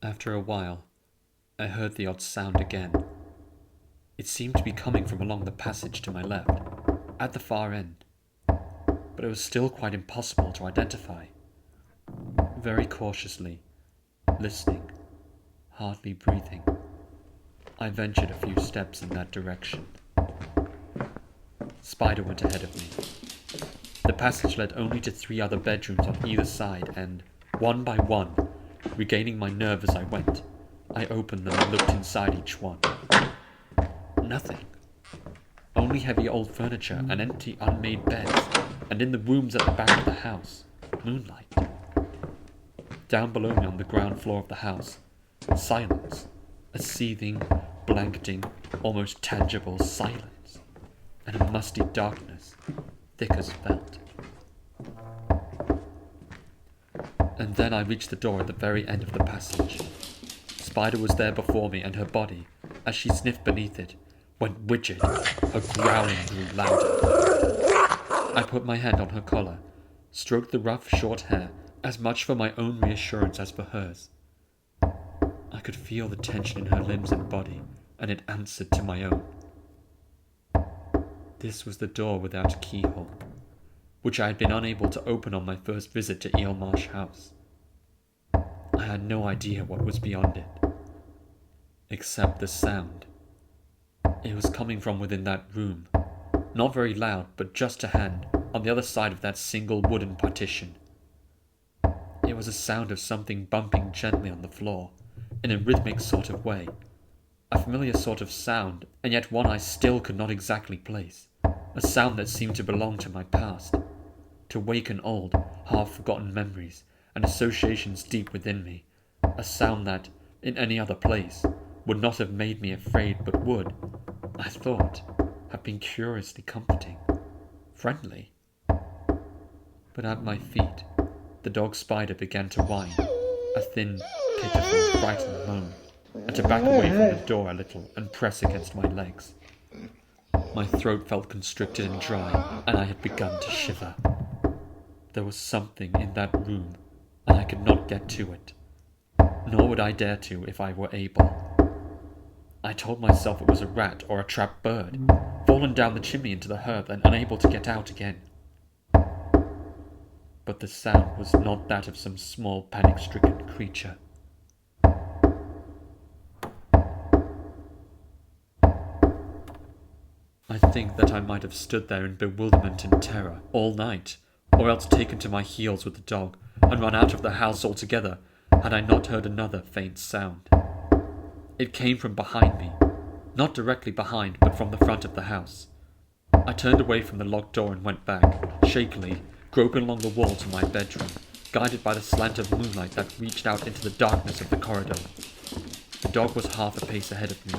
After a while, I heard the odd sound again. It seemed to be coming from along the passage to my left, at the far end, but it was still quite impossible to identify. Very cautiously, listening, hardly breathing, I ventured a few steps in that direction. Spider went ahead of me. The passage led only to 3 other bedrooms on either side, and, one by one, regaining my nerve as I went, I opened them and looked inside each one. Nothing. Only heavy old furniture and empty unmade beds, and in the rooms at the back of the house, moonlight. Down below me on the ground floor of the house, silence. A seething, blanketing, almost tangible silence, and a musty darkness, thick as felt. And then I reached the door at the very end of the passage. Spider was there before me, and her body, as she sniffed beneath it, went rigid. Her growling grew louder. I put my hand on her collar, stroked the rough, short hair, as much for my own reassurance as for hers. I could feel the tension in her limbs and body, and it answered to my own. This was the door without a keyhole, which I had been unable to open on my first visit to Eel Marsh House. I had no idea what was beyond it, except the sound. It was coming from within that room, not very loud, but just a hand, on the other side of that single wooden partition. It was a sound of something bumping gently on the floor, in a rhythmic sort of way. A familiar sort of sound, and yet one I still could not exactly place. A sound that seemed to belong to my past, to waken old, half-forgotten memories and associations deep within me. A sound that, in any other place, would not have made me afraid, but would, I thought, have been curiously comforting, friendly. But at my feet, the dog Spider began to whine, a thin, pitiful, frightened moan, and to back away from the door a little and press against my legs. My throat felt constricted and dry, and I had begun to shiver. There was something in that room, and I could not get to it, nor would I dare to if I were able. I told myself it was a rat or a trapped bird, fallen down the chimney into the hearth and unable to get out again. But the sound was not that of some small panic-stricken creature. I think that I might have stood there in bewilderment and terror all night, or else taken to my heels with the dog and run out of the house altogether, had I not heard another faint sound. It came from behind me, not directly behind, but from the front of the house. I turned away from the locked door and went back, shakily, groping along the wall to my bedroom, guided by the slant of moonlight that reached out into the darkness of the corridor. The dog was half a pace ahead of me.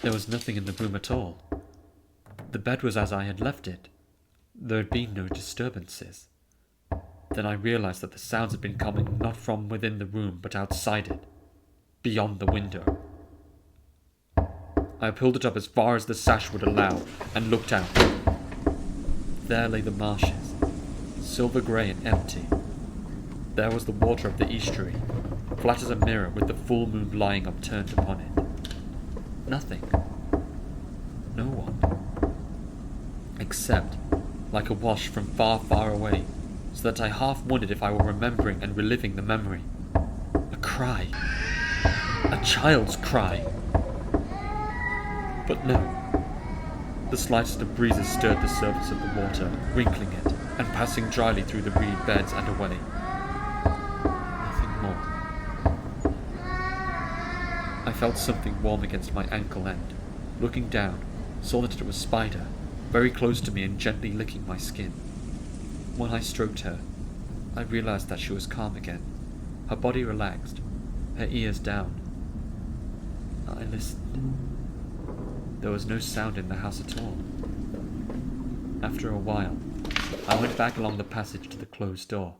There was nothing in the room at all. The bed was as I had left it. There had been no disturbances. Then I realized that the sounds had been coming not from within the room, but outside it, beyond the window. I pulled it up as far as the sash would allow, and looked out. There lay the marshes, silver grey and empty. There was the water of the estuary, flat as a mirror with the full moon lying upturned upon it. Nothing. No one. Except, like a wash from far, far away, so that I half wondered if I were remembering and reliving the memory. A cry. A child's cry. But no. The slightest of breezes stirred the surface of the water, wrinkling it, and passing dryly through the reed beds and away. Nothing more. I felt something warm against my ankle and, looking down, saw that it was Spider, very close to me and gently licking my skin. When I stroked her, I realized that she was calm again, her body relaxed, her ears down. I listened. There was no sound in the house at all. After a while, I went back along the passage to the closed door.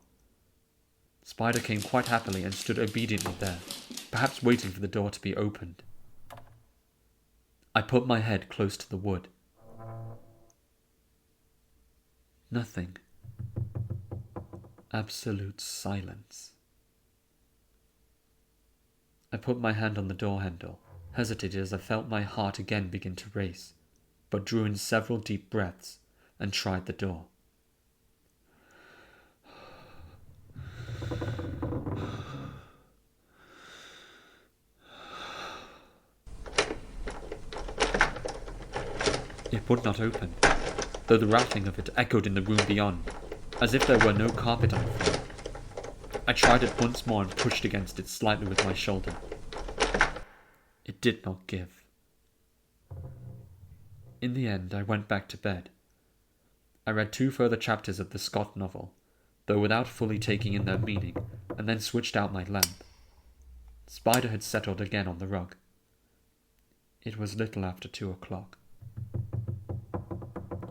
Spider came quite happily and stood obediently there, perhaps waiting for the door to be opened. I put my head close to the wood. Nothing. Absolute silence. I put my hand on the door handle, hesitated as I felt my heart again begin to race, but drew in several deep breaths and tried the door. It would not open, though the rattling of it echoed in the room beyond, as if there were no carpet on the floor. I tried it once more and pushed against it slightly with my shoulder. It did not give. In the end, I went back to bed. I read 2 further chapters of the Scott novel, though without fully taking in their meaning, and then switched out my lamp. Spider had settled again on the rug. It was little after 2 o'clock.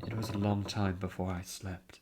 It was a long time before I slept.